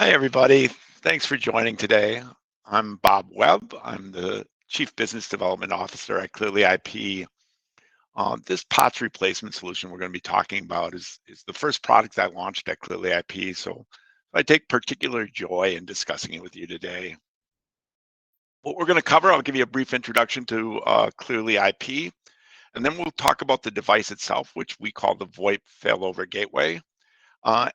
Hi, everybody. Thanks for joining today. I'm Bob Webb. I'm the Chief Business Development Officer at ClearlyIP. This POTS replacement solution we're going to be talking about is the first product I launched at ClearlyIP, so I take particular joy in discussing it with you today. What we're going to cover, I'll give you a brief introduction to ClearlyIP, and then we'll talk about the device itself, which we call the VoIP Failover Gateway. And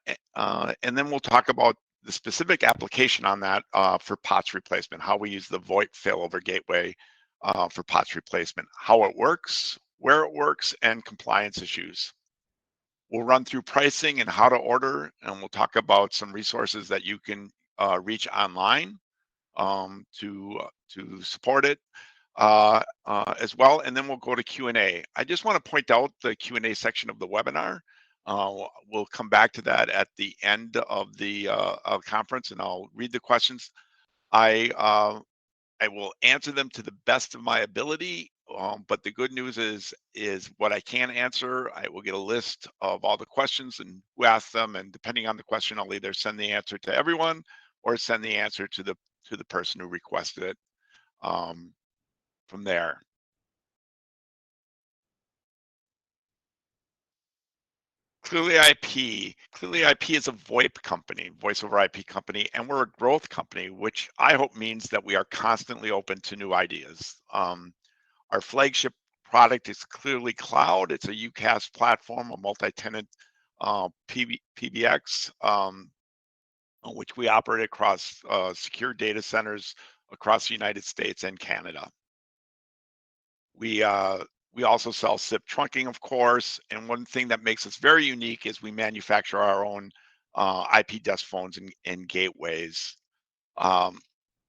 then we'll talk about the specific application on that for POTS replacement, how we use the VoIP Failover Gateway for POTS replacement, how it works, where it works, and compliance issues. We'll run through pricing and how to order, and we'll talk about some resources that you can reach online to support it as well. And then we'll go to Q&A. I just want to point out the Q&A section of the webinar. We'll come back to that at the end of the conference, and I'll read the questions. I will answer them to the best of my ability, but the good news is what I can answer. I will get a list of all the questions and who asked them, and depending on the question, I'll either send the answer to everyone or send the answer to the person who requested it from there. ClearlyIP is a VoIP company, voice over IP company, and we're a growth company, which I hope means that we are constantly open to new ideas. Our flagship product is Clearly Cloud. It's a UCaaS platform, a multi-tenant PBX, which we operate across secure data centers across the United States and Canada. We also sell SIP trunking, of course, and one thing that makes us very unique is we manufacture our own IP desk phones and gateways.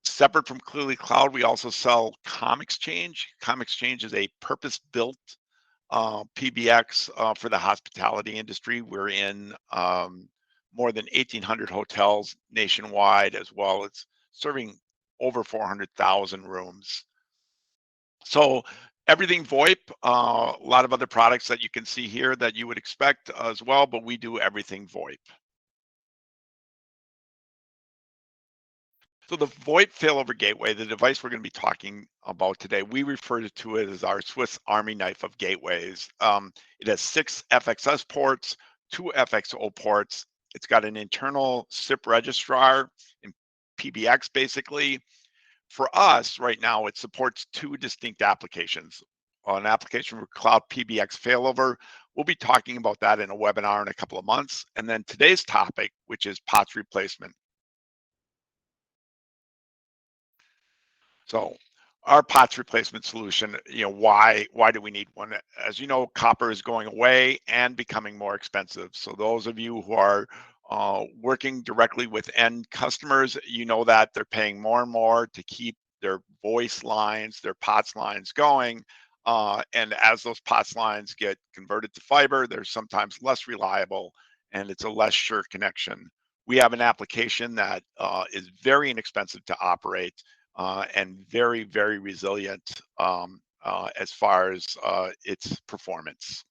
Separate from Clearly Cloud, we also sell ComExchange. ComExchange is a purpose-built PBX for the hospitality industry. We're in more than 1,800 hotels nationwide, as well as serving over 400,000 rooms. So everything VoIP, a lot of other products that you can see here that you would expect as well, but we do everything VoIP. So the VoIP Failover Gateway, the device we're going to be talking about today, we refer to it as our Swiss Army knife of gateways. It has 6 FXS ports, 2 FXO ports. It's got an internal SIP registrar in PBX, basically. For us right now, it supports 2 distinct applications. An application for Cloud PBX Failover. We'll be talking about that in a webinar in a couple of months. And then today's topic, which is POTS replacement. So our POTS replacement solution, why do we need one? As you know, copper is going away and becoming more expensive. So those of you who are working directly with end customers, you know that they're paying more and more to keep their voice lines, their POTS lines going. And as those POTS lines get converted to fiber, they're sometimes less reliable and it's a less sure connection. We have an application that is very inexpensive to operate and very, very resilient as far as its performance.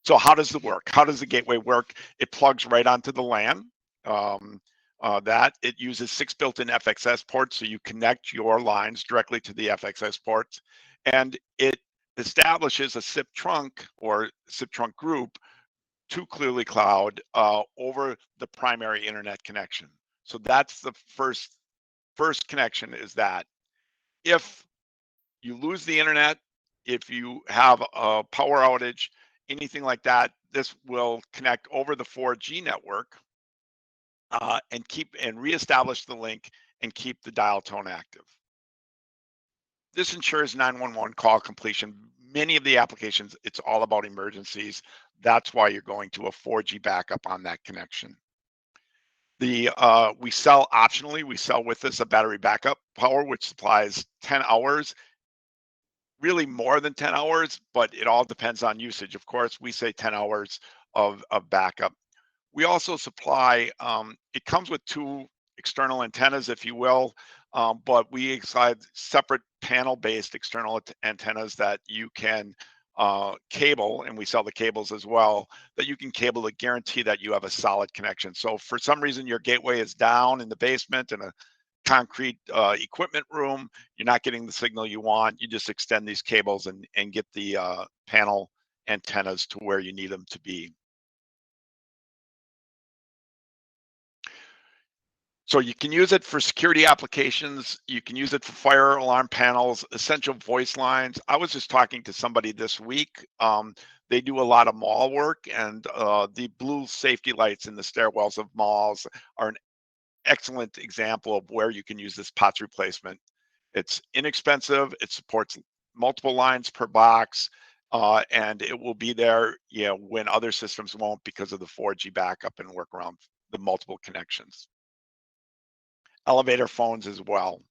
So how does it work? How does the gateway work? It plugs right onto the LAN. It uses 6 built-in FXS ports, so you connect your lines directly to the FXS ports, and it establishes a SIP trunk or SIP trunk group to Clearly Cloud over the primary internet connection. So that's the first connection, is that if you lose the internet, if you have a power outage, anything like that, this will connect over the 4G network and reestablish the link and keep the dial tone active. This ensures 911 call completion. Many of the applications, it's all about emergencies. That's why you're going to a 4G backup on that connection. We sell optionally, we sell with this a battery backup power, which supplies 10 hours, really more than 10 hours, but it all depends on usage. Of course, we say 10 hours of backup. We also supply, it comes with 2 external antennas, if you will, but we provide separate panel-based external antennas that you can cable, and we sell the cables as well, that you can cable to guarantee that you have a solid connection. So for some reason your gateway is down in the basement in a concrete equipment room, you're not getting the signal you want, you just extend these cables and get the panel antennas to where you need them to be. So you can use it for security applications. You can use it for fire alarm panels, essential voice lines. I was just talking to somebody this week. They do a lot of mall work, and the blue safety lights in the stairwells of malls are an excellent example of where you can use this POTS replacement. It's inexpensive. It supports multiple lines per box, and it will be there, when other systems won't because of the 4G backup and work around the multiple connections. Elevator phones as well.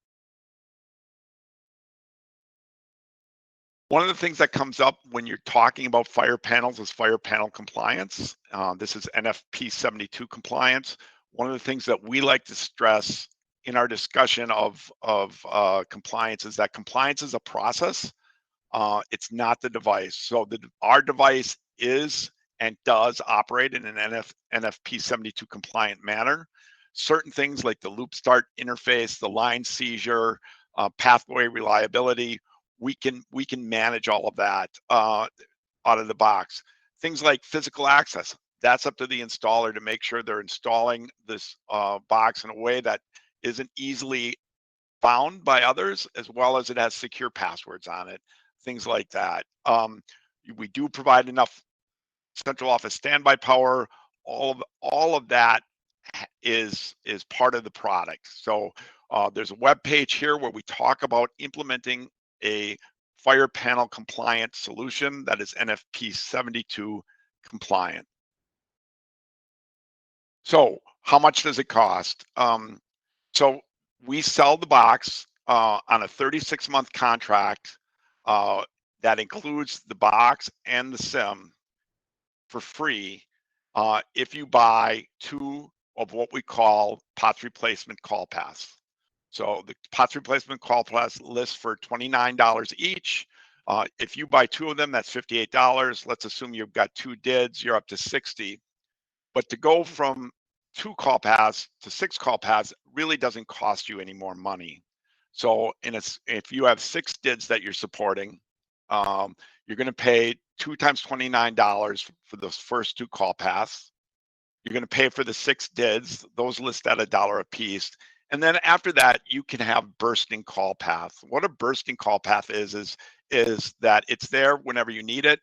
One of the things that comes up when you're talking about fire panels is fire panel compliance. This is NFP 72 compliance. One of the things that we like to stress in our discussion of compliance is that compliance is a process. It's not the device. So our device is and does operate in an NFP 72 compliant manner. Certain things like the loop start interface, the line seizure, pathway reliability, we can manage all of that out of the box. Things like physical access, that's up to the installer to make sure they're installing this box in a way that isn't easily found by others, as well as it has secure passwords on it, things like that. We do provide enough central office standby power. All of that is part of the product. So there's a web page here where we talk about implementing a fire panel compliant solution that is NFP 72 compliant. So how much does it cost? So we sell the box on a 36-month contract that includes the box and the SIM for free if you buy 2 of what we call POTS replacement call paths. So the POTS replacement call paths list for $29 each. If you buy 2 of them, that's $58. Let's assume you've got 2 DIDs, you're up to $60. But to go from 2 call paths to 6 call paths really doesn't cost you any more money. So if you have 6 DIDs that you're supporting, you're going to pay 2 times $29 for those first 2 call paths. You're going to pay for the 6 DIDs. Those list at $1 a piece. And then after that, you can have bursting call paths. What a bursting call path is that it's there whenever you need it.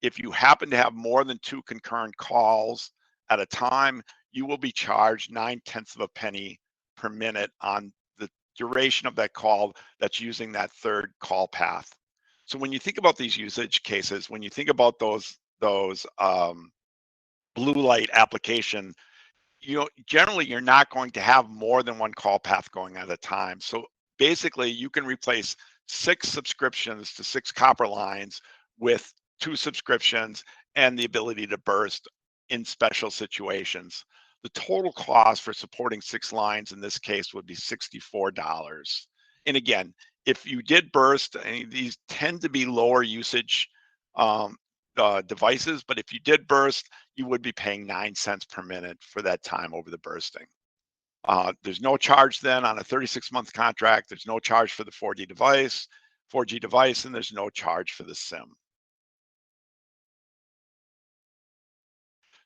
If you happen to have more than 2 concurrent calls at a time, you will be charged 9/10 of a penny per minute on the duration of that call that's using that 3rd call path. So when you think about these usage cases, when you think about those blue light application, generally you're not going to have more than 1 call path going at a time. So basically you can replace 6 subscriptions to 6 copper lines with 2 subscriptions and the ability to burst in special situations. The total cost for supporting 6 lines in this case would be $64. And again, if you did burst, these tend to be lower usage devices, but if you did burst, you would be paying 9 cents per minute for that time over the bursting. There's no charge then on a 36-month contract. There's no charge for the 4G device, and there's no charge for the SIM.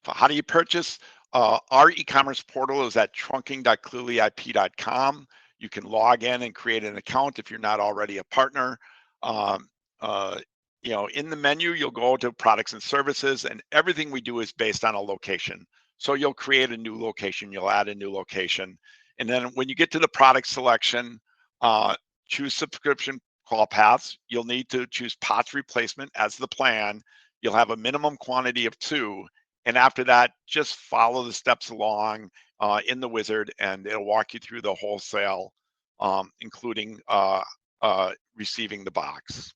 So how do you purchase? Our e-commerce portal is at trunking.clearlyip.com. You can log in and create an account if you're not already a partner. In the menu, you'll go to products and services, and everything we do is based on a location. So you'll create a new location, you'll add a new location. And then when you get to the product selection, choose subscription call paths. You'll need to choose POTS replacement as the plan. You'll have a minimum quantity of 2. And after that, just follow the steps along in the wizard, and it'll walk you through the wholesale, including receiving the box.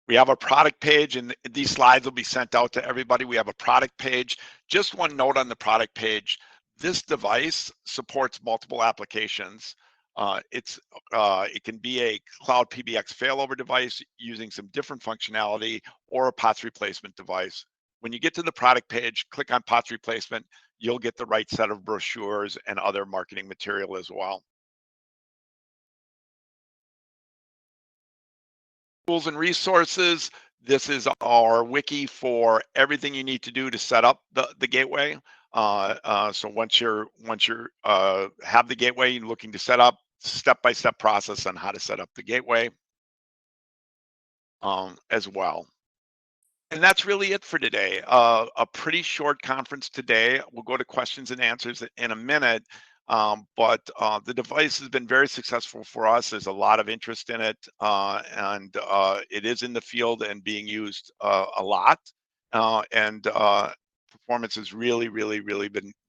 We have a product page, and these slides will be sent out to everybody. We have a product page. Just one note on the product page: this device supports multiple applications. It can be a cloud PBX failover device using some different functionality, or a POTS replacement device. When you get to the product page, click on POTS replacement. You'll get the right set of brochures and other marketing material as well. Tools and resources. This is our wiki for everything you need to do to set up the gateway. So once you're have the gateway you're looking to set up, step-by-step process on how to set up the gateway as well. And that's really it for today. A pretty short conference today. We'll go to questions and answers in a minute. But the device has been very successful for us. There's a lot of interest in it, and it is in the field and being used a lot. And performance has really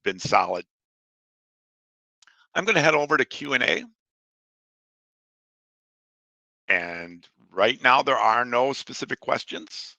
been solid. I'm going to head over to Q&A. And right now there are no specific questions.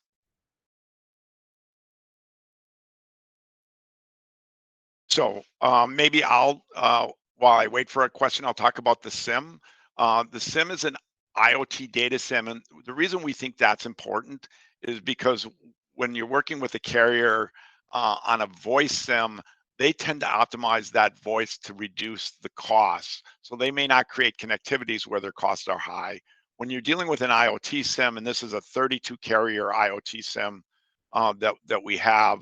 So maybe while I wait for a question, I'll talk about the SIM. The SIM is an IoT data SIM, and the reason we think that's important is because when you're working with a carrier on a voice SIM, they tend to optimize that voice to reduce the costs. So they may not create connectivities where their costs are high. When you're dealing with an IoT SIM, and this is a 32 carrier IoT SIM that we have,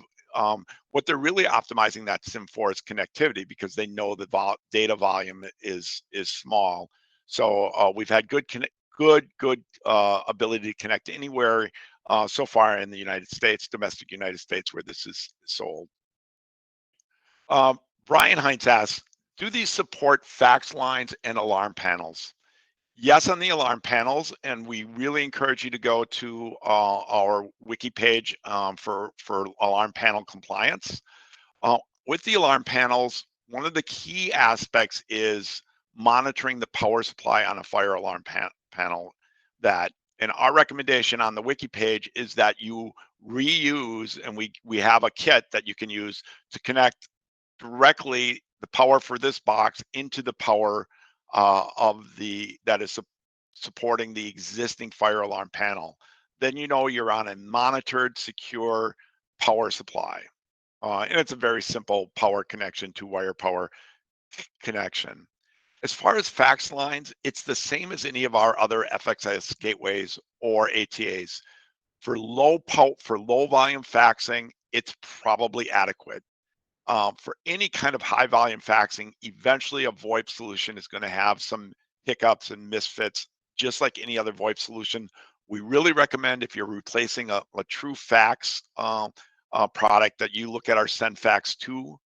what they're really optimizing that SIM for is connectivity, because they know the data volume is small. So we've had good ability to connect anywhere so far in the United States, domestic United States, where this is sold. Brian Heinz asks, do these support fax lines and alarm panels? Yes, on the alarm panels, and we really encourage you to go to our wiki page for alarm panel compliance. With the alarm panels, one of the key aspects is monitoring the power supply on a fire alarm panel. And our recommendation on the wiki page is that you reuse, and we have a kit that you can use to connect directly the power for this box into the power that is supporting the existing fire alarm panel. Then you know you're on a monitored, secure power supply. And it's a very simple power connection, two-wire power connection. As far as fax lines, it's the same as any of our other FXS gateways or ATAs. For low volume faxing, it's probably adequate. For any kind of high volume faxing, eventually a VoIP solution is going to have some hiccups and misfits, just like any other VoIP solution. We really recommend, if you're replacing a true fax product, that you look at our SendFax 2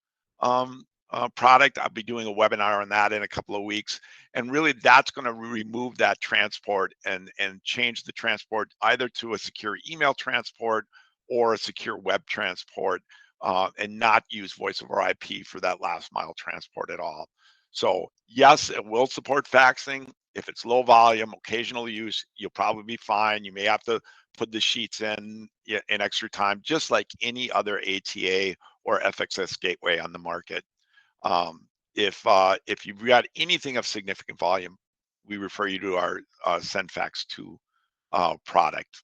product. I'll be doing a webinar on that in a couple of weeks. And really, that's going to remove that transport and change the transport either to a secure email transport or a secure web transport. And not use voice over IP for that last mile transport at all. So yes, it will support faxing. If it's low volume, occasional use, you'll probably be fine. You may have to put the sheets in extra time, just like any other ATA or FXS gateway on the market. If you've got anything of significant volume, we refer you to our SendFax 2 product.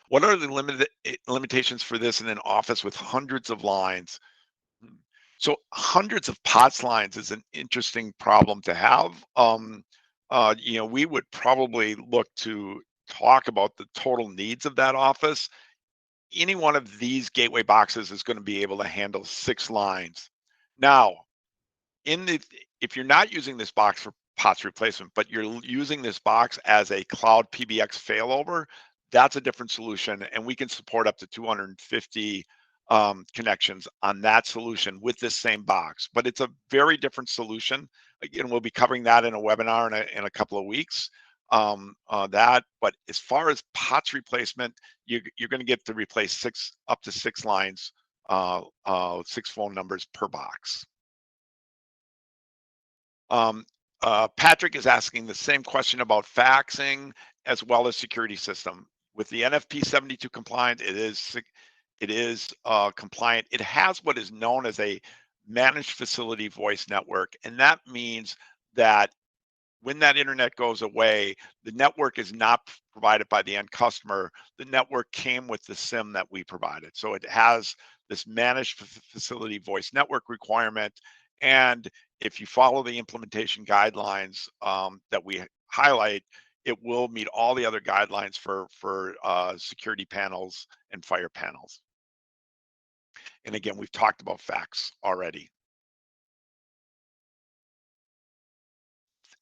What are the limitations for this in an office with hundreds of lines? So hundreds of POTS lines is an interesting problem to have. We would probably look to talk about the total needs of that office. Any one of these gateway boxes is going to be able to handle 6 lines. Now, if you're not using this box for POTS replacement, but you're using this box as a cloud PBX failover, that's a different solution, and we can support up to 250 connections on that solution with this same box. But it's a very different solution. Again, we'll be covering that in a webinar in a couple of weeks. But as far as POTS replacement, you're going to get to replace up to 6 lines, 6 phone numbers per box. Patrick is asking the same question about faxing as well as security system. With the NFP 72 compliant, it is compliant. It has what is known as a managed facility voice network, and that means that when that internet goes away, the network is not provided by the end customer. The network came with the SIM that we provided. So it has this managed facility voice network requirement. And if you follow the implementation guidelines that we highlight, it will meet all the other guidelines for security panels and fire panels. And again, we've talked about facts already.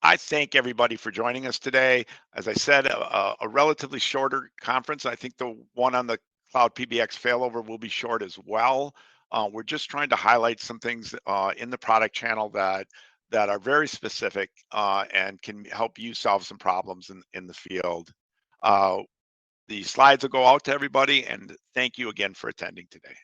I thank everybody for joining us today. As I said, a relatively shorter conference. I think the one on the Cloud PBX failover will be short as well. We're just trying to highlight some things in the product channel that are very specific and can help you solve some problems in the field. The slides will go out to everybody, and thank you again for attending today.